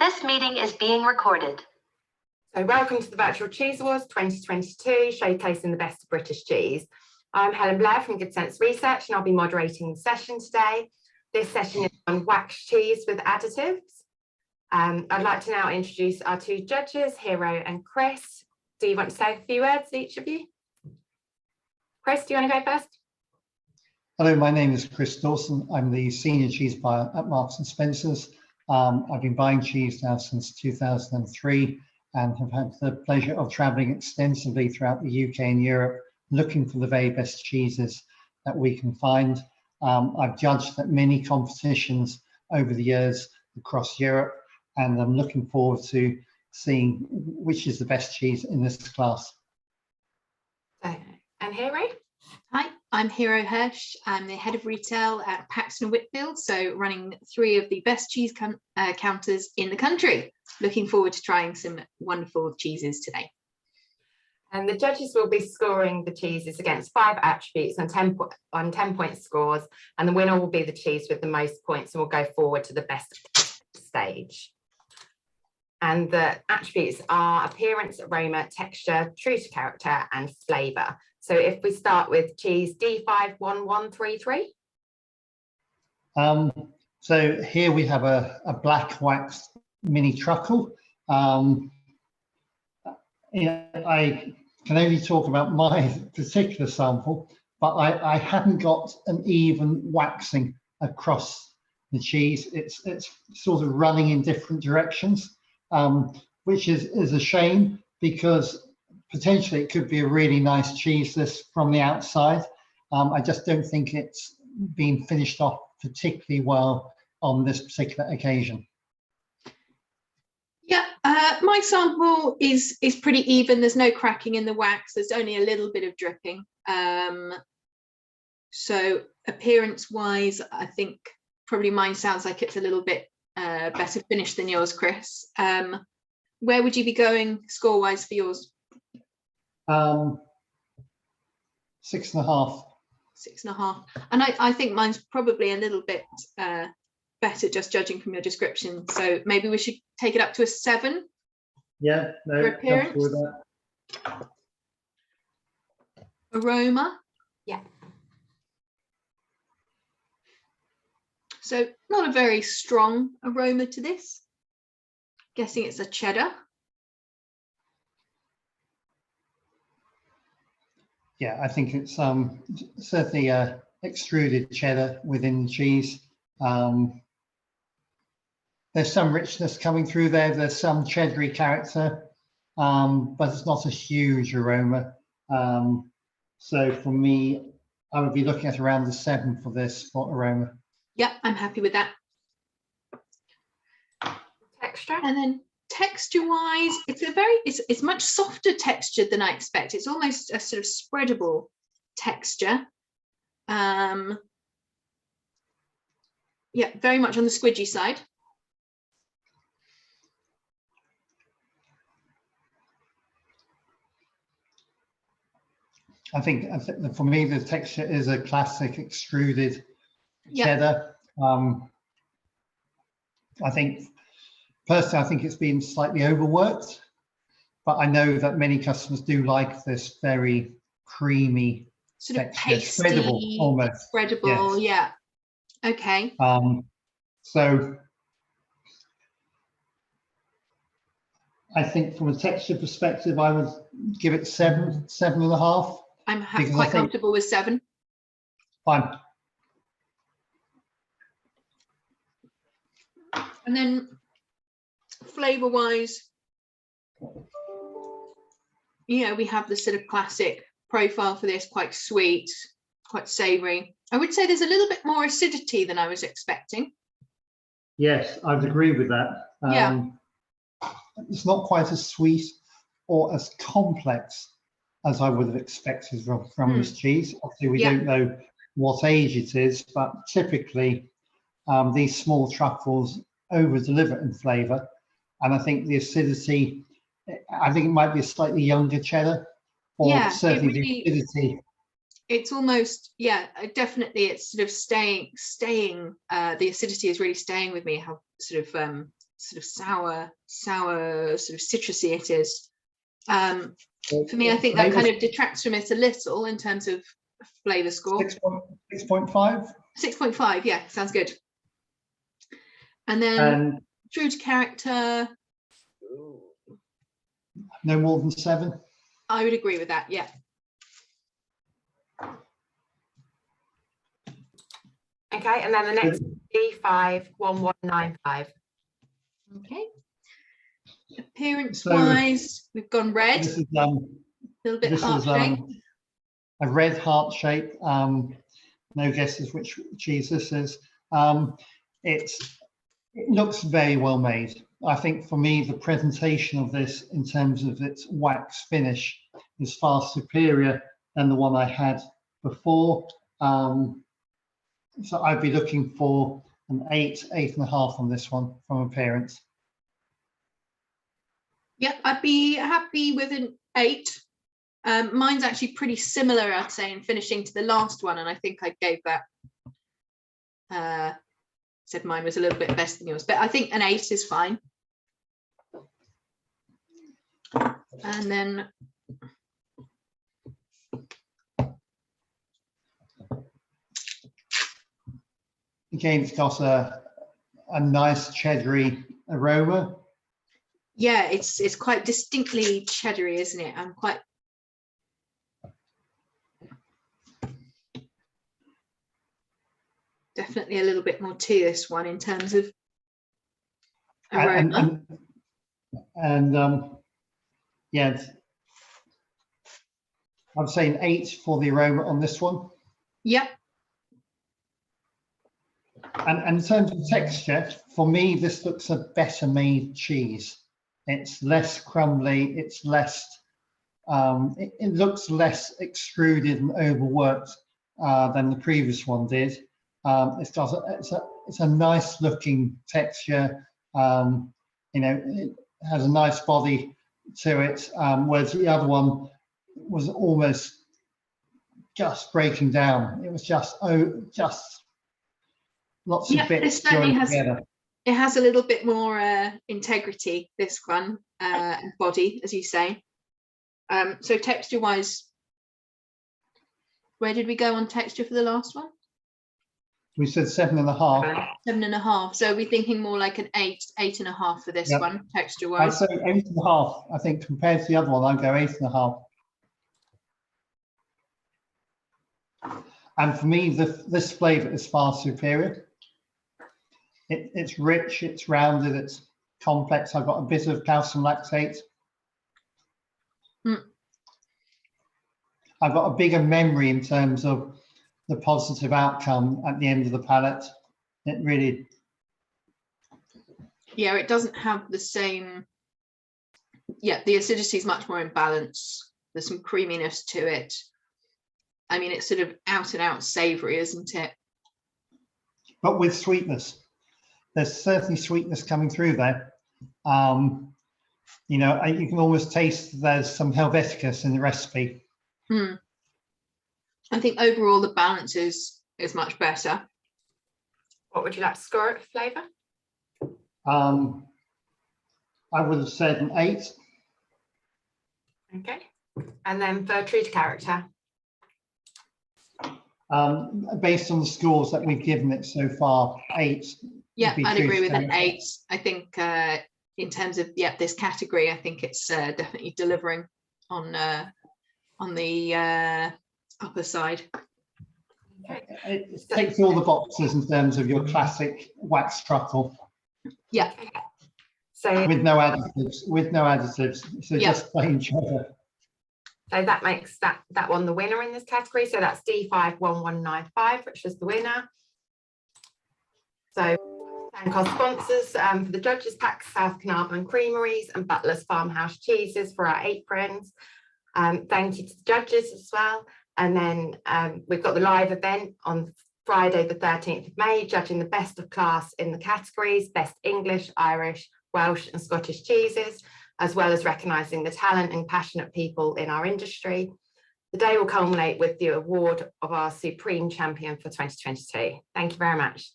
This meeting is being recorded. So welcome to the Virtual Cheese Awards 2022, showcasing the best of British cheese. I'm Helen Blair from Good Sense Research, and I'll be moderating the session today. This session is on wax cheese with additives. I'd like to now introduce our two judges, Hero and Chris. Do you want to say a few words, each of you? Chris, do you want to go first? Hello, my name is Chris Dawson. I'm the senior cheese buyer at Marks and Spencer's. I've been buying cheese now since 2003 and have had the pleasure of traveling extensively throughout the UK and Europe, looking for the very best cheeses that we can find. I've judged at many competitions over the years across Europe, and I'm looking forward to seeing which is the best cheese in this class. And Hero? Hi, I'm Hero Hirsch. I'm the head of retail at Paxton Whitfield, so running 3 of the best cheese counters in the country. Looking forward to trying some wonderful cheeses today. And the judges will be scoring the cheeses against 5 attributes on 10-point scores, and the winner will be the cheese with the most points and will go forward to the best stage. And the attributes are appearance, aroma, texture, true to character, and flavour. So if we start with cheese D51133. So here we have a black wax mini truckle. I can only talk about my particular sample, but I haven't got an even waxing across the cheese. It's sort of running in different directions, which is a shame, because potentially it could be a really nice cheese this from the outside. I just don't think it's been finished off particularly well on this particular occasion. Yeah, my sample is pretty even. There's no cracking in the wax. There's only a little bit of dripping. So appearance-wise, I think probably mine sounds like it's a little bit better finished than yours, Chris. Where would you be going score-wise for yours? 6.5. 6.5. And I think mine's probably a little bit better, just judging from your description. So maybe we should take it up to a 7. Yeah, no, for appearance. comfortable with that. Aroma. Yeah. So not a very strong aroma to this. Guessing it's a cheddar. Yeah, I think it's certainly extruded cheddar within the cheese. There's some richness coming through there. There's some cheddary character, but it's not a huge aroma. So for me, I would be looking at around the 7 for this for aroma. Yeah, I'm happy with that. Texture. And then texture-wise, it's much softer textured than I expect. It's almost a sort of spreadable texture. Yeah, very much on the squidgy side. I think for me, the texture is a classic extruded cheddar. I think personally, I think it's been slightly overworked, but I know that many customers do like this very creamy, sort of texture, pasty, spreadable almost. Spreadable, yes. Yeah. Okay. So I think from a texture perspective, I would give it 7.5. I'm quite comfortable with 7. Fine. And then flavor wise, you know, we have the sort of classic profile for this, quite sweet, quite savory. I would say there's a little bit more acidity than I was expecting. Yes, I would agree with that. Yeah. It's not quite as sweet or as complex as I would have expected from this cheese. Obviously, we don't know what age it is, but typically these small truffles over-deliver in flavour. And I think the acidity, I think it might be a slightly younger cheddar, or certainly the acidity. It's almost, definitely it's sort of staying, the acidity is really staying with me, how sort of sort of sour, sort of citrusy it is. For me, I think that kind of detracts from it a little in terms of flavour score. 6.5. 6.5, yeah, sounds good. And then true to character, no more than 7. I would agree with that, yeah. Okay, and then the next D51195. Okay. Appearance wise, we've gone red. This is a little bit heart shape. A red heart shape. No guesses which cheese this is. It looks very well made. I think for me, the presentation of this in terms of its wax finish is far superior than the one I had before. So I'd be looking for an 8, 8.5 on this one from appearance. Yeah, I'd be happy with an 8. Mine's actually pretty similar, I'd say, in finishing to the last one, and I think I gave that. Said mine was a little bit better than yours, but I think an 8 is fine. And then again, it's got a nice cheddary aroma. Yeah, it's quite distinctly cheddary, isn't it? I'm quite. Definitely a little bit more to this one in terms of aroma. Yeah, I'm saying 8 for the aroma on this one. Yep. And in terms of texture, for me, this looks a better made cheese. It's less crumbly. It's less. It looks less extruded and overworked than the previous one did. It's a nice looking texture. You know, it has a nice body to it, whereas the other one was almost just breaking down. It was just lots of bits joined together. It has a little bit more integrity, this one, and body, as you say. So texture wise, where did we go on texture for the last one? We said 7.5. 7.5. So we're thinking more like an 8, 8.5 for this one, texture wise. I'd say 8.5. I think compared to the other one, I'd go 8.5. And for me, this flavour is far superior. It's rich, it's rounded, it's complex. I've got a bit of calcium lactate. I've got a bigger memory in terms of the positive outcome at the end of the palate. It really. Yeah, it doesn't have the same. Yeah, the acidity is much more in balance. There's some creaminess to it. I mean, it's sort of out and out savoury, isn't it? But with sweetness. There's certainly sweetness coming through there. You know, you can almost taste there's some Helveticus in the recipe. I think overall the balance is much better. What would you like to score it for flavour? I would have said an 8. Okay. And then for true to character? Based on the scores that we've given it so far, 8. Yeah, I'd agree with an 8. I think in terms of this category, I think it's definitely delivering on the upper side. It takes all the boxes in terms of your classic wax truffle. Yeah. So with no additives, so just plain cheddar. So that makes that one the winner in this category. So that's D51195, which was the winner. So thank our sponsors for the judges pack, South Carnarvon Creameries and Butler's Farmhouse Cheeses for our aprons. Thank you to the judges as well. And then we've got the live event on Friday the 13th of May, judging the best of class in the categories, best English, Irish, Welsh and Scottish cheeses, as well as recognising the talent and passionate people in our industry. The day will culminate with the award of our Supreme Champion for 2022. Thank you very much.